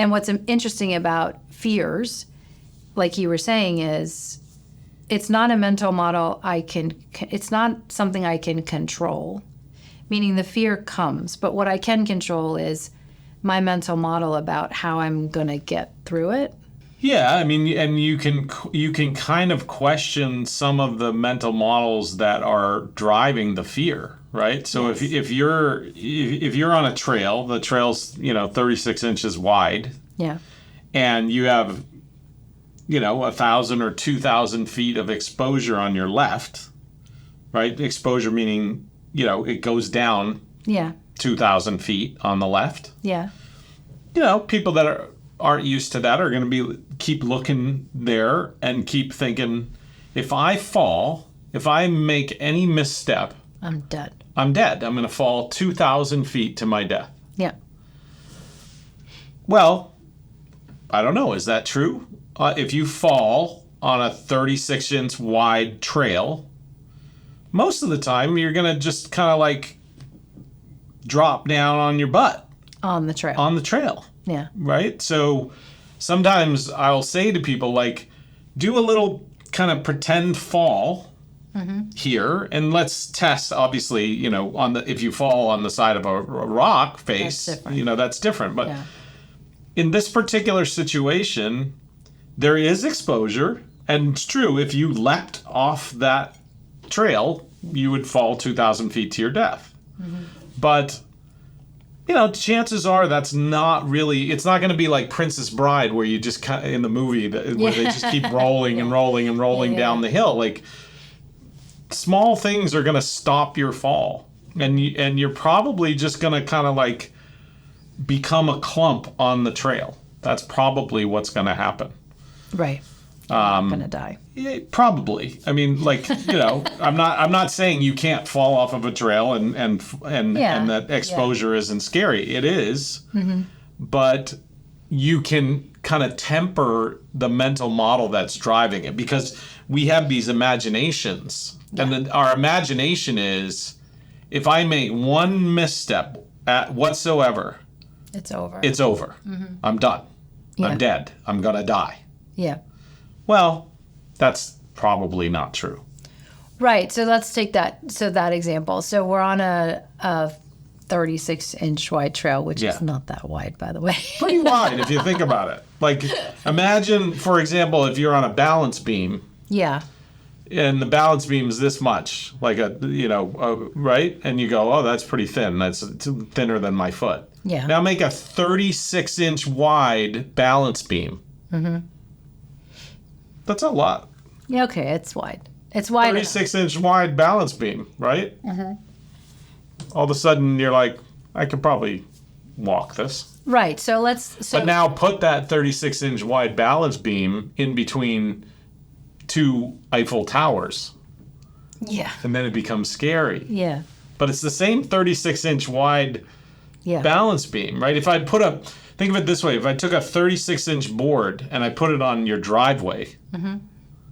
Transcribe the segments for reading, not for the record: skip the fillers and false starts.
And what's interesting about fears, like you were saying, is it's not a mental model it's not something I can control, meaning the fear comes. But what I can control is my mental model about how I'm going to get through it. Yeah, I mean, and you can kind of question some of the mental models that are driving the fear, right? So Yes. if you're on a trail, the trail's 36 inches wide, Yeah. and you have 1,000 or 2,000 feet of exposure on your left, right? Exposure meaning it goes down Yeah. 2,000 feet on the left. Yeah. People that aren't used to that are going to keep looking there and keep thinking, if I fall, if I make any misstep, I'm dead. I'm dead. I'm going to fall 2,000 feet to my death. Yeah. Well, I don't know. Is that true? If you fall on a 36-inch wide trail, most of the time you're going to just kind of like drop down on your butt. On the trail. Yeah. Right? So sometimes I'll say to people, like, do a little kind of pretend fall here, and let's test, obviously, if you fall on the side of a rock face, that's different. But in this particular situation, there is exposure, and it's true, if you leapt off that trail, you would fall 2,000 feet to your death. Mm-hmm. But chances are that's not really, it's not going to be like Princess Bride where you just in the movie where they just keep rolling and rolling and rolling down the hill. Like, small things are going to stop your fall. And you're probably just going to kind of like become a clump on the trail. That's probably what's going to happen. Right. I'm going to die. Probably. I mean, like, I'm not saying you can't fall off of a trail and that exposure isn't scary. It is. Mm-hmm. But you can kind of temper the mental model that's driving it, because we have these imaginations. Yeah. And then our imagination is, if I make one misstep whatsoever, it's over. It's over. Mm-hmm. I'm done. Yeah. I'm dead. I'm going to die. Yeah. Well, that's probably not true. Right. So let's take that example. So we're on a 36-inch wide trail, which is not that wide, by the way. Pretty wide if you think about it. Like, imagine, for example, if you're on a balance beam. Yeah. And the balance beam is this much, like right? And you go, oh, that's pretty thin. That's thinner than my foot. Yeah. Now make a 36-inch wide balance beam. Mm-hmm. That's a lot. Yeah, okay, it's wide. It's wide. 36-inch wide balance beam, right? Mm-hmm. All of a sudden, you're like, I could probably walk this. Right. But now put that 36-inch wide balance beam in between two Eiffel Towers. Yeah. And then it becomes scary. Yeah. But it's the same 36-inch wide balance beam, right? Think of it this way. If I took a 36-inch board and I put it on your driveway,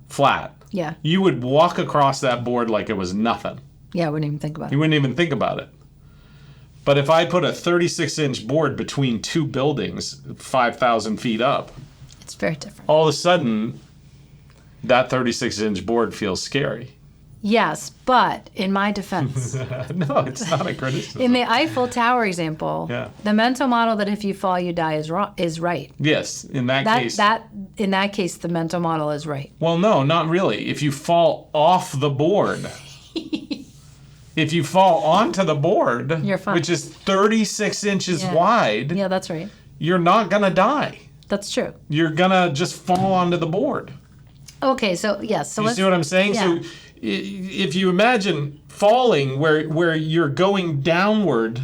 flat, you would walk across that board like it was nothing. Yeah, I wouldn't even think about it. You wouldn't even think about it. But if I put a 36-inch board between two buildings 5,000 feet up, it's very different. All of a sudden, that 36-inch board feels scary. Yes, but in my defense. No, it's not a criticism. In the Eiffel Tower example, the mental model that if you fall, you die is right. Yes, in that case. In that case, the mental model is right. Well, no, not really. If you fall off the board, if you fall onto the board, you're fine. Which is 36 inches wide. Yeah, that's right. You're not going to die. That's true. You're going to just fall onto the board. Okay, so yes. So you see what I'm saying? Yeah. So if you imagine falling where you're going downward,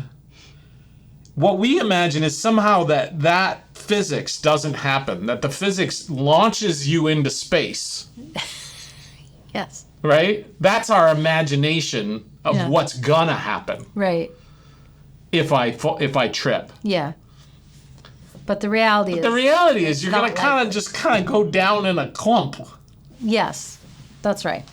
what we imagine is somehow that physics doesn't happen, that the physics launches you into space. Yes. Right? That's our imagination of what's gonna happen. Right. If I trip. Yeah. But the reality is you're gonna kind of go down in a clump. Yes, that's right.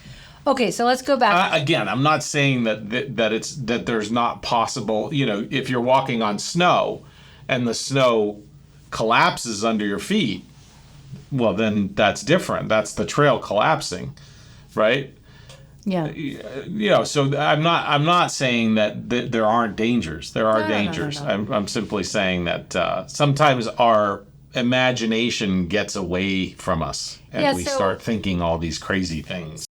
Okay, so let's go back. Again, I'm not saying that there's not possible. If you're walking on snow, and the snow collapses under your feet, well, then that's different. That's the trail collapsing, right? Yeah. So I'm not saying that there aren't dangers. There are dangers. No. I'm simply saying that sometimes our imagination gets away from us and we start thinking all these crazy things.